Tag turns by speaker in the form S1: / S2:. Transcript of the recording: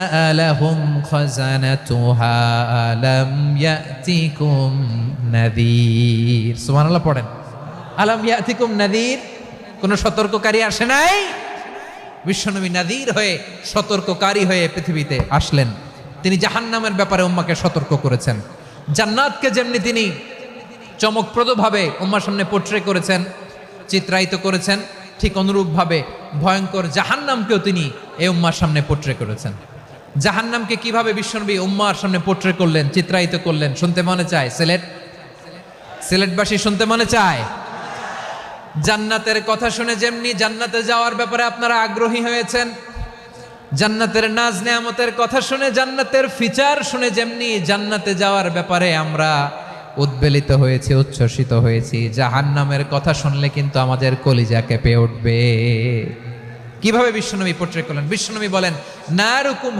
S1: لهم خزنتها ألم يأتكم نذير সুবহানাল্লাহ পড়েন আলাম ইয়াতিকুম নাযীর কোন সতর্ককারী আসে নাই বিশ্বনবী নাযীর হয়ে সতর্ককারী হয়ে পৃথিবীতে আসলেন তিনি জাহান্নামের ব্যাপারে উম্মাহকে সতর্ক করেছেন জান্নাতকে যেমনি তিনি চমকপ্রদভাবে উম্মার সামনে পোট্রে করেছেন চিত্রায়িত করেছেন ঠিক অনুরূপভাবে ভয়ঙ্কর জাহান্নামকেও তিনি এই উম্মার সামনে পোট্রে করেছেন জাহান্নামকে কিভাবে বিশ্বনবী উম্মার সামনে পোট্রে করলেন চিত্রায়িত করলেন শুনতে মনে চায় সিলেটবাসী শুনতে মনে চায় জান্নাতের কথা শুনে যেমনি জান্নাতে যাওয়ার ব্যাপারে আপনারা আগ্রহী হয়েছেন জান্নাতের নাজ নেয়ামতের কথা শুনে জান্নাতের ফিচার শুনে যেমনি জান্নাতে যাওয়ার ব্যাপারে আমরা উদ্বেলিত হয়েছি উচ্ছ্বসিত হয়েছি জাহান্নামের কথা শুনলে কিন্তু আমাদের কলিজা কেঁপে উঠবে কিভাবে বিশ্বনবী পোট্রে করলেন বিশ্বনবী বলেন নারুকুম